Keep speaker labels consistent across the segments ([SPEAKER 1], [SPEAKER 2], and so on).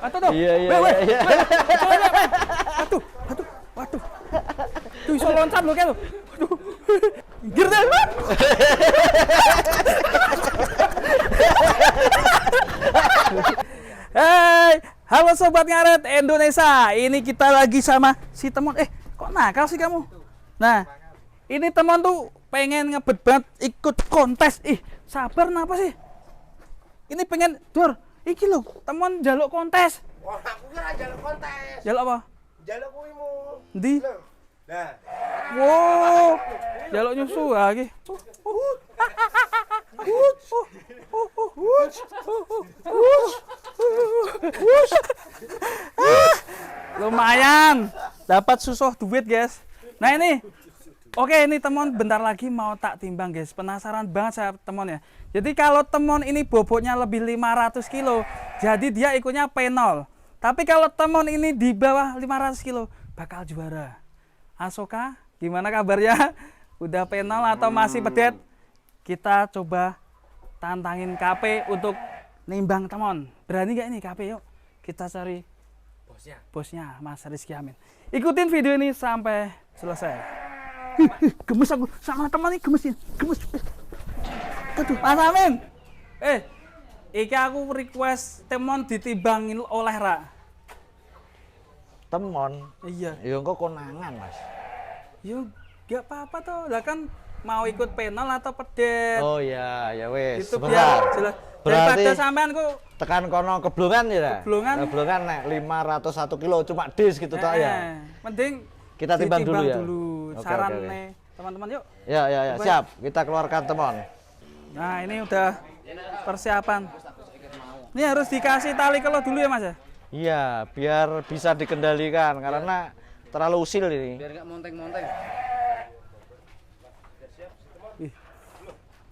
[SPEAKER 1] Atuh.
[SPEAKER 2] Iya.
[SPEAKER 1] Waduh. Tuh iso loncat lho kae lho. Waduh. Minggir deh. Hai, halo sobat ngaret Indonesia. Ini kita lagi sama si Temon. Kok nakal sih kamu? Nah, ini Temon tuh pengen ngebet banget ikut kontes. Sabar kenapa sih? Ini pengen Dor. Iki lho, Temon jaluk kontes.
[SPEAKER 3] Wah, aku kira jaluk kontes.
[SPEAKER 1] Jaluk apa?
[SPEAKER 3] Jaluk kuwimu.
[SPEAKER 1] Ndi?
[SPEAKER 3] Nah,
[SPEAKER 1] Wow, jaluk nyusu lagi. Lumayan, dapat susuh duit guys. Nah ini, oke ini Temon bentar lagi mau tak timbang guys. Penasaran banget saya Temon ya. Jadi kalau Temon ini bobotnya lebih 500 kilo, jadi dia ikutnya P0. Tapi kalau Temon ini di bawah 500 kilo, bakal juara. Asoka, gimana kabarnya? Udah P0 atau masih pedet? Kita coba tantangin KP untuk nimbang Temon. Berani gak ini KP? Yuk kita cari bosnya Mas Rizky Amin. Ikutin video ini sampai selesai. Gemes aku sama teman ini, gemes. Aduh, Mas Amin. Iki aku request Temon ditimbangin oleh Ra.
[SPEAKER 2] Temon.
[SPEAKER 1] Iya.
[SPEAKER 2] Ya engko konangan, Mas.
[SPEAKER 1] Yo, gak apa-apa tuh. Lah kan mau ikut penal atau pedet.
[SPEAKER 2] Oh iya, ya wes.
[SPEAKER 1] Itu
[SPEAKER 2] Sebentar.
[SPEAKER 1] biar jelas.
[SPEAKER 2] Berarti
[SPEAKER 1] Daripada sampean kok
[SPEAKER 2] tekan kono keblongan ya?
[SPEAKER 1] Keblongan
[SPEAKER 2] nek 501 kilo cuma dis gitu toh ya.
[SPEAKER 1] Mending
[SPEAKER 2] Kita timbang dulu ya. Oke,
[SPEAKER 1] Saran
[SPEAKER 2] oke.
[SPEAKER 1] nih teman-teman yuk.
[SPEAKER 2] Ya, siap. Kita keluarkan Temon.
[SPEAKER 1] Nah, ini udah persiapan. Ini harus dikasih tali kelo dulu ya, Mas ya?
[SPEAKER 2] Iya, biar bisa dikendalikan karena terlalu usil ini.
[SPEAKER 4] Biar nggak monteng-monteng.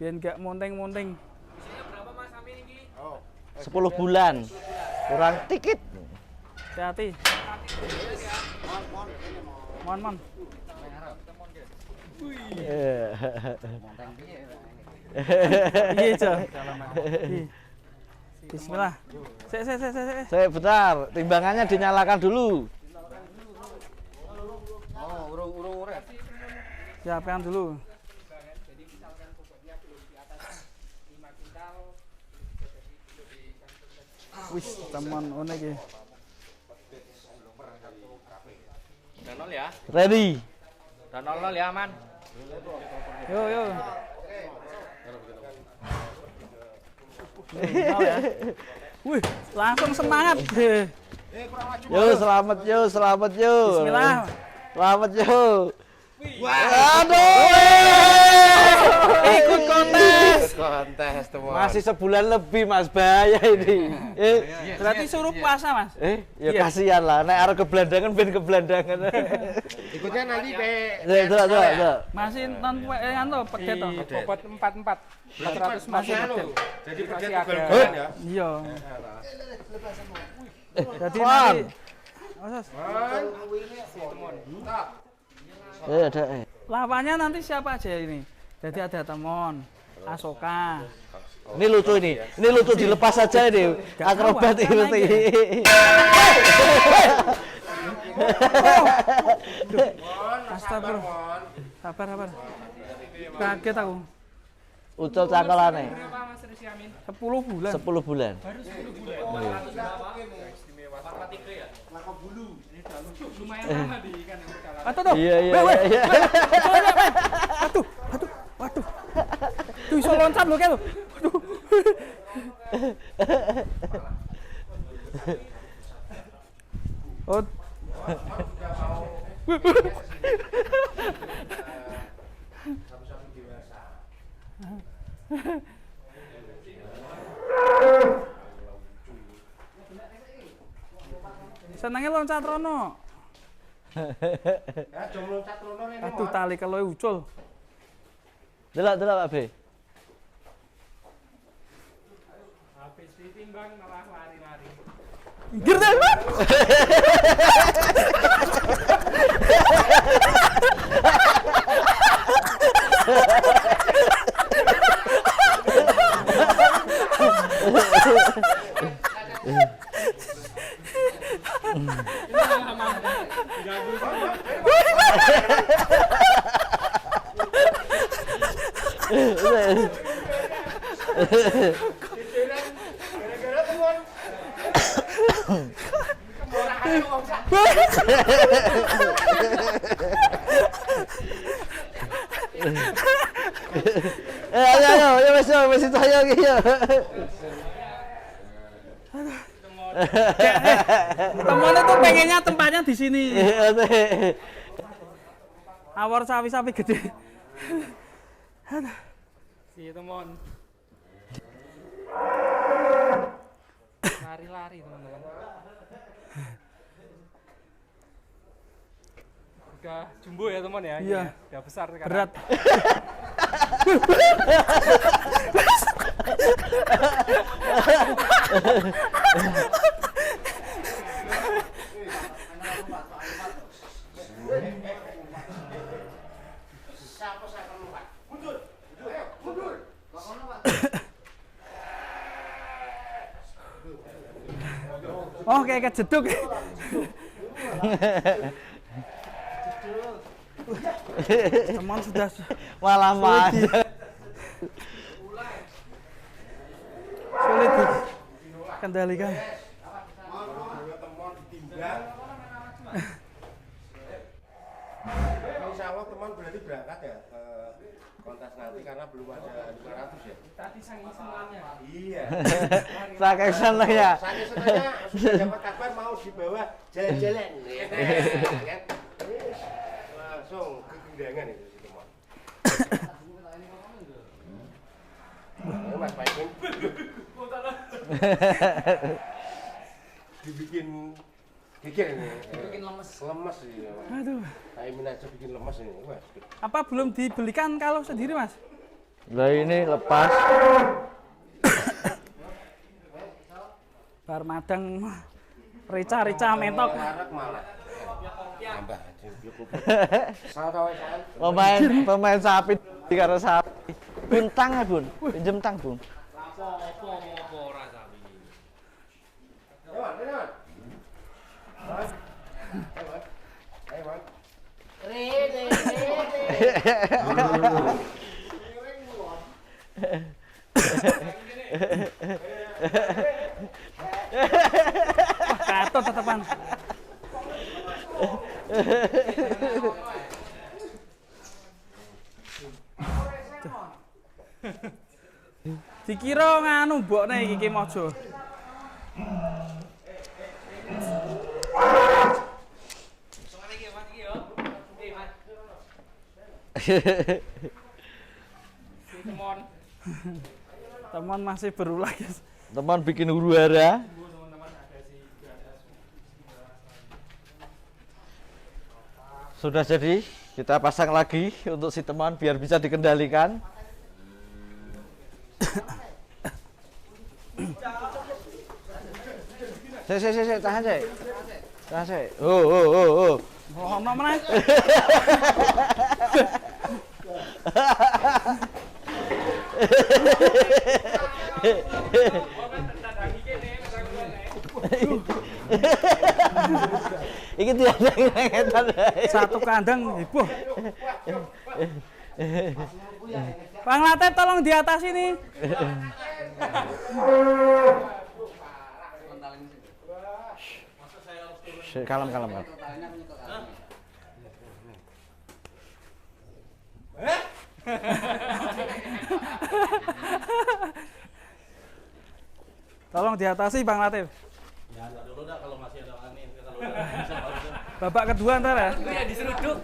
[SPEAKER 1] Biar nggak monteng-monteng.
[SPEAKER 2] 10 bulan. Kurang dikit.
[SPEAKER 1] Hati-hati. Mon. Iya, Cok. Bismillah.
[SPEAKER 2] Saya bentar, timbangannya dinyalakan dulu.
[SPEAKER 4] Oh, urung urep.
[SPEAKER 1] Siapkan dulu. Wis, teman one iki.
[SPEAKER 4] Udah nol ya?
[SPEAKER 2] Ready.
[SPEAKER 4] Udah nol ya, Man.
[SPEAKER 1] Yo. Nol ya. Wih, langsung semangat.
[SPEAKER 2] Selamat yo.
[SPEAKER 1] Bismillah.
[SPEAKER 2] Selamat yo.
[SPEAKER 1] Aduh. Ikut kontes.
[SPEAKER 3] kontes teman.
[SPEAKER 2] Masih sebulan lebih Mas, bahaya ini.
[SPEAKER 1] Berarti suruh puasa, Mas.
[SPEAKER 2] Ya
[SPEAKER 1] Iya.
[SPEAKER 2] kasihan lah, nek arep kebelandangan ben kebelandangan.
[SPEAKER 3] Ikutnya nanti pe.
[SPEAKER 2] Tuh.
[SPEAKER 1] Masih non anu pedet toh.
[SPEAKER 4] Bobot 44. 400
[SPEAKER 1] Masih
[SPEAKER 4] masih
[SPEAKER 1] pedet.
[SPEAKER 3] Jadi
[SPEAKER 4] Masih
[SPEAKER 3] pedet
[SPEAKER 4] ada.
[SPEAKER 3] tunggal-tunggalan ya.
[SPEAKER 1] Iya. Jadi
[SPEAKER 2] Wan.
[SPEAKER 1] nanti
[SPEAKER 2] Ada.
[SPEAKER 1] lawannya nanti siapa aja ini? Jadi ada Temon, Asoka.
[SPEAKER 2] Ini lucu ini. Ini lucu dilepas saja ini. Akrobat
[SPEAKER 1] tahu, kan
[SPEAKER 2] ini.
[SPEAKER 1] Astagfirullah. Sabar. Kaget aku.
[SPEAKER 2] Ucul cangkelane.
[SPEAKER 1] 10 bulan.
[SPEAKER 2] 10 bulan.
[SPEAKER 1] Atuh.
[SPEAKER 2] Iya.
[SPEAKER 1] Waduh. Tuh iso loncat lho kae lho. Waduh. Oh. Senengnya loncat rono.
[SPEAKER 3] Ya, jom loncat rono rene.
[SPEAKER 1] Aduh tali kalau ucul.
[SPEAKER 2] Delok Pak B.
[SPEAKER 4] Habis ditimbang malah lari-lari.
[SPEAKER 1] Minggir deh, Mas.
[SPEAKER 3] Gara-gara teman. Kemurahan wong sak.
[SPEAKER 2] Ayo, wis itu ayo iki yo.
[SPEAKER 1] Temennya tuh pengennya tempatnya di sini. Awar sapi-sapi gede.
[SPEAKER 4] Si teman. Lari-lari teman-teman. Udah jumbo ya teman ya?
[SPEAKER 1] Iya.
[SPEAKER 4] Udah besar sekarang.
[SPEAKER 1] Berat. Oh, kayak kejeduk. Teman sudah
[SPEAKER 2] Malah maju.
[SPEAKER 1] sulit dikendalikan.
[SPEAKER 3] Insya Allah teman berarti berangkat ya ke kontes nanti karena belum ada 500 ya.
[SPEAKER 4] Tadi saking senangnya.
[SPEAKER 3] Iya.
[SPEAKER 2] Saking seneng ya.
[SPEAKER 3] Saking senangnya sudah dapat kabar mau dibawa jalan-jalan. Kan? Langsung ke undangan itu si teman. Ayo Mas Paikin. Dibikin geger ini. Dibikin lemes. Lemes sih.
[SPEAKER 1] Aduh.
[SPEAKER 3] Aimin aja bikin lemes ini. Wah.
[SPEAKER 1] Apa belum dibelikan kalau sendiri, Mas?
[SPEAKER 2] Lah ini lepas.
[SPEAKER 1] Bar madang rica-rica mentok.
[SPEAKER 3] Larak malah. Tambah aja cukup. Salah
[SPEAKER 2] Pemain sapi karo sapi. Bintang ya, Bun. Pinjem tang, Bun.
[SPEAKER 4] Apa ora sapi.
[SPEAKER 3] Ayo,
[SPEAKER 1] Wah, katot tetepan. Dikira nganu mbokne iki mojo.
[SPEAKER 4] Teman.
[SPEAKER 1] Teman masih berulah, guys.
[SPEAKER 2] Teman bikin huru-hara. Sudah jadi, kita pasang lagi untuk si teman biar bisa dikendalikan. Tahan, Cek. Tahan, Cek. Oh.
[SPEAKER 1] Ono meneh.
[SPEAKER 2] Iki tiada ngetan.
[SPEAKER 1] Satu kandang heboh. Bang Latif tolong di atas ini.
[SPEAKER 2] Kalem.
[SPEAKER 1] Tolong diatasi Bang Latif.
[SPEAKER 5] Ya, ntar dulu dah kalau masih ada angin. Kalau udah bisa harusnya.
[SPEAKER 1] Babak kedua ntar ya.
[SPEAKER 4] Ya diseruduk.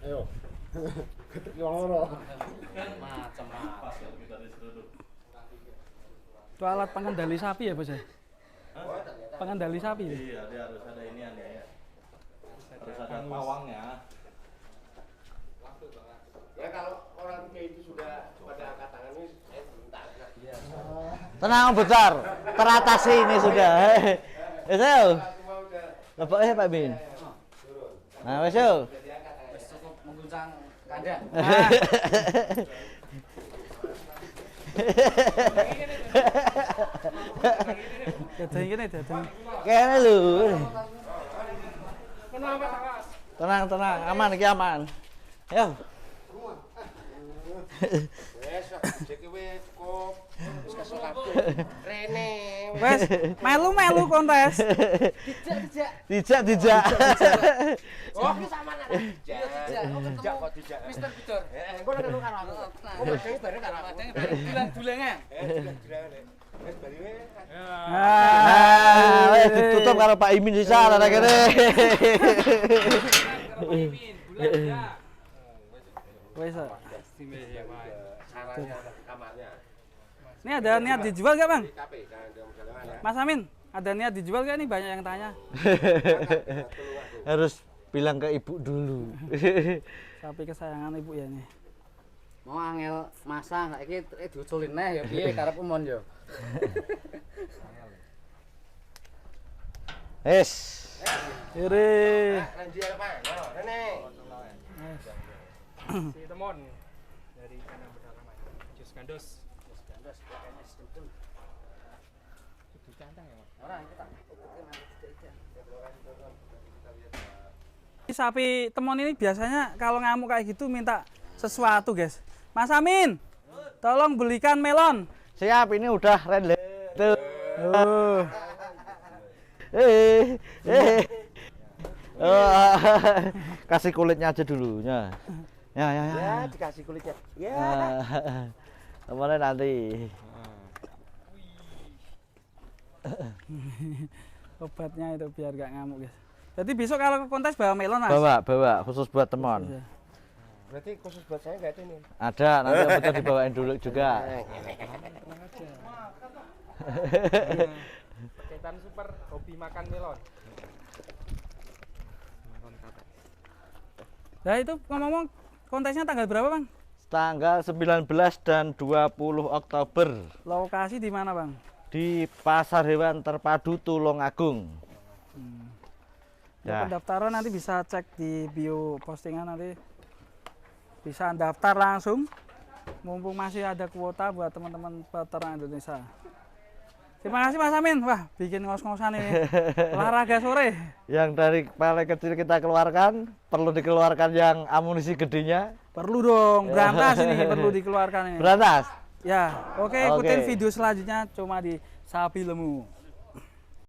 [SPEAKER 3] Ayo. Ketek ngono.
[SPEAKER 4] Macam-macam.
[SPEAKER 5] Pas kalau kita diseruduk.
[SPEAKER 1] Itu alat pengendali sapi ya, Bos ya? Pengendali sapi. Ya?
[SPEAKER 5] Iya, dia harus ada inian ya. Harus ada pawangnya.
[SPEAKER 3] Ya kalau orang kayak itu sudah pada angkat tangan ini saya bentar.
[SPEAKER 2] Tenang, besar. Teratasi ini sudah. Ayo.
[SPEAKER 3] Semua udah
[SPEAKER 2] Lepas Pak Bin. Nah, wes yo.
[SPEAKER 4] Cukup mengguncang kandang.
[SPEAKER 1] Dadang ini dadang.
[SPEAKER 2] Kene lho.
[SPEAKER 4] Kenapa Mas?
[SPEAKER 2] Tenang, tenang, aman iki aman. Ayo.
[SPEAKER 3] Wes, iki wis kok wis kesel kabeh. Rene.
[SPEAKER 1] Wes, melu kontes.
[SPEAKER 2] Dijak.
[SPEAKER 3] Oh, iki sama nek. Dijak kok dijak.
[SPEAKER 4] Mister Bidor.
[SPEAKER 3] Engko nek ngono karo aku. Kok bedhe bareng karo aku.
[SPEAKER 4] Dulang-dulangan.
[SPEAKER 3] Wes bali wes.
[SPEAKER 2] Ah, wis ditutup karo Pak Imin sisa arek kene.
[SPEAKER 4] Bulan ya.
[SPEAKER 1] Wes.
[SPEAKER 3] Sarannya kamarnya.
[SPEAKER 1] Ini ada niat dijual gak Bang?
[SPEAKER 3] KP kan ada
[SPEAKER 1] Mas Amin, ada niat dijual gak nih? Banyak yang tanya.
[SPEAKER 2] Harus bilang ke ibu dulu.
[SPEAKER 1] Sapi kesayangan ibu ya nih.
[SPEAKER 6] Mau angel masang saiki diuculin neh ya piye karep umon yo.
[SPEAKER 2] Wes.
[SPEAKER 1] Ire.
[SPEAKER 3] Nanti apa? Rene.
[SPEAKER 4] Si Temon dari kanan pedalaman. Jus Gandos.
[SPEAKER 1] Sapi temon ini biasanya kalau ngamuk kayak gitu minta sesuatu guys. Mas Amin, tolong belikan melon.
[SPEAKER 2] Siap, ini udah red.
[SPEAKER 1] Oh.
[SPEAKER 2] Oh, kasih kulitnya aja dulu. Ya.
[SPEAKER 3] Ya, dikasih kulitnya. Ya.
[SPEAKER 2] Temennya nanti.
[SPEAKER 1] Obatnya itu biar gak ngamuk guys. Jadi besok kalau ke kontes bawa melon Mas.
[SPEAKER 2] Bawa khusus buat teman.
[SPEAKER 1] Iya.
[SPEAKER 3] Berarti khusus buat saya enggak ada nih.
[SPEAKER 2] Ada, nanti Om Puter dibawain dulu juga.
[SPEAKER 4] Cetan super hobi makan melon.
[SPEAKER 1] Nah itu ngomong-ngomong kontesnya tanggal berapa Bang?
[SPEAKER 2] Tanggal 19 dan 20 Oktober
[SPEAKER 1] Lokasi di mana Bang?
[SPEAKER 2] di Pasar Hewan Terpadu Tulungagung.
[SPEAKER 1] Ya.
[SPEAKER 2] Ya.
[SPEAKER 1] Pendaftaran nanti bisa cek di bio postingan nanti. Bisa daftar langsung. Mumpung masih ada kuota buat teman-teman peternak Indonesia. Terima kasih Mas Amin. Wah, bikin ngos-ngosan ini. Olahraga sore.
[SPEAKER 2] Yang dari paling kecil kita keluarkan, perlu dikeluarkan yang amunisi gedenya.
[SPEAKER 1] Perlu dong, berantas ini perlu dikeluarkan ini.
[SPEAKER 2] Berantas.
[SPEAKER 1] Ya, oke
[SPEAKER 2] Oke.
[SPEAKER 1] ikutin video selanjutnya cuma di Sapi Lemu.